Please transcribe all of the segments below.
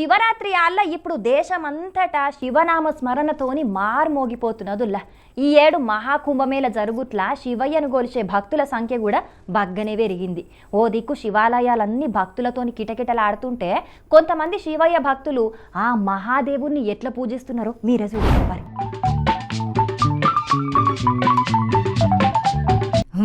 శివరాత్రి ఆళ్ళ ఇప్పుడు దేశమంతటా శివనామ స్మరణతోని మార్మోగిపోతున్నదుల్లా. ఈ ఏడు మహాకుంభమేళ జరుగుట్లా శివయ్యను గొలిచే భక్తుల సంఖ్య కూడా బగ్గనే పెరిగింది. ఓ దిక్కు శివాలయాలన్నీ భక్తులతోని కిటకిటలాడుతుంటే కొంతమంది శివయ్య భక్తులు ఆ మహాదేవుణ్ణి ఎట్లా పూజిస్తున్నారో మీరే చూడండి.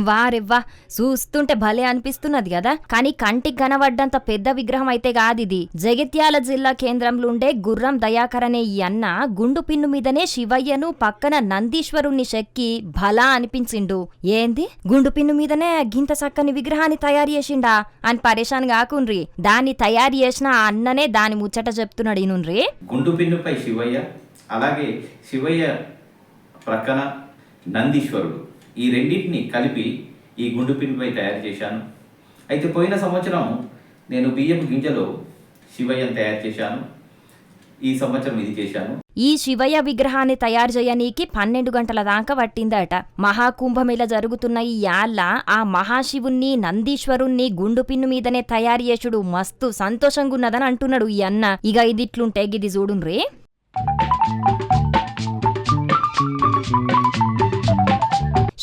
వారెవ్వా, చూస్తుంటే భలే అనిపిస్తున్నది కదా. కానీ కంటికి కనబడ్డంత పెద్ద విగ్రహం అయితే కాదిది. జగిత్యాల జిల్లా కేంద్రంలో ఉండే గుర్రం దయాకర్ అనే ఈ అన్న గుండు పిన్ను మీదనే శివయ్యను పక్కన నందీశ్వరుణ్ణి చెక్కి భలా అనిపించిండు. ఏంది గుండు పిన్ను మీదనే గింత చక్కని విగ్రహాన్ని తయారు చేసిండా అని పరేషాన్ కాకుండ్రి. దాన్ని తయారు చేసిన ఆ అన్ననే దాని ముచ్చట చెప్తున్నాడు. ఈనుండ్రి. గుండు పిన్నుపై శివయ్య, అలాగే శివయ్య ప్రక్కన నందీశ్వరుడు, ఈ రెండింటిని కలిపి ఈ గుండు పిన్నుపై తయారు చేశాను. అయితే పోయిన సంవత్సరం నేను బియ్యం గింజలో శివయ్యను తయారు చేశాను. ఈ సంవత్సరం ఇది చేశాను. ఈ శివయ్య విగ్రహాన్ని తయారు చేయనీకి 12 గంటల దాకా పట్టిందట. మహాకుంభమేళ జరుగుతున్న ఈ యాళ్ళ ఆ మహాశివుణ్ణి నందీశ్వరుణ్ణి గుండు పిన్ను మీదనే తయారు చేసుడు మస్తు సంతోషంగా ఉన్నదని అంటున్నాడు ఈ అన్న. ఇక ఇదిట్లుంటే గిది చూడుండ్రి.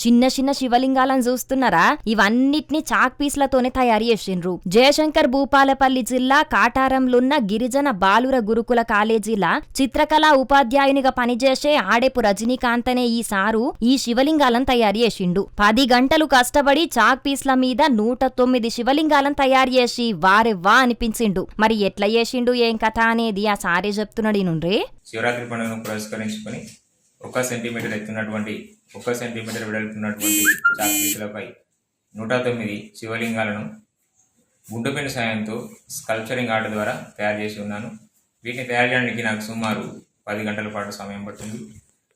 చిన్న చిన్న శివలింగాలను చూస్తున్నారా? ఇవన్నిటిని చాక్ పీస్లతోనే తయారు చేసిండ్రు. జయశంకర్ భూపాలపల్లి జిల్లా కాటారంలున్న గిరిజన బాలుర గురుకుల కాలేజీలా చిత్రకళా ఉపాధ్యాయునిగా పనిచేసే ఆడేపు రజనీకాంత్ అనే ఈ సారు ఈ శివలింగాలను తయారు చేసిండు. 10 గంటలు కష్టపడి చాక్ పీస్ల మీద 109 శివలింగాలను తయారు చేసి వారెవ్వా అనిపించిండు. మరి ఎట్లా చేసిండు ఏం కథ అనేది ఆ సారే చెప్తున్నాడు. నుండి శివరాత్రి పండుగను పురస్కరించుకొని 1 సెంటీమీటర్ ఎత్తున్నటువంటి 1 సెంటీమీటర్ వెడల్పున్నటువంటి చాక్ పీసులపై 109 శివలింగాలను గుండు పెన్ను సాయంతో స్కల్ప్చరింగ్ ఆర్ట్ ద్వారా తయారు చేసి ఉన్నాను. వీటిని తయారు చేయడానికి నాకు సుమారు 10 గంటల పాటు సమయం పడుతుంది.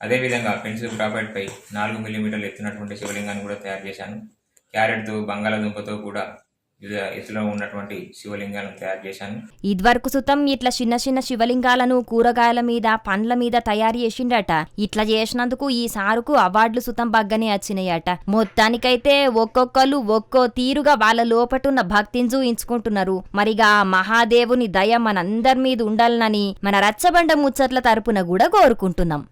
అదేవిధంగా పెన్సిల్ గ్రాఫైట్పై 4 మిల్లీమీటర్లు ఎత్తున్నటువంటి శివలింగాన్ని కూడా తయారు చేశాను. క్యారెట్తో, బంగాళాదుంపతో కూడా ఎత్తులో ఉన్నటువంటి శివలింగాలను తయారు చేశాను. ఇదివరకు సుతం ఇట్లా చిన్న చిన్న శివలింగాలను కూరగాయల మీద, పండ్ల మీద తయారు చేసిండట. ఇట్లా చేసినందుకు ఈ సారుకు అవార్డులు సుతం బగ్గనే వచ్చినాయట. మొత్తానికైతే ఒక్కొక్కరు ఒక్కో తీరుగా వాళ్ళ లోపటున్న భక్తిని చూయించుకుంటున్నారు. మరిగా మహాదేవుని దయ మనందరి మీద ఉండాలనని మన రచ్చబండ ముచ్చట్ల తరపున కూడా కోరుకుంటున్నాం.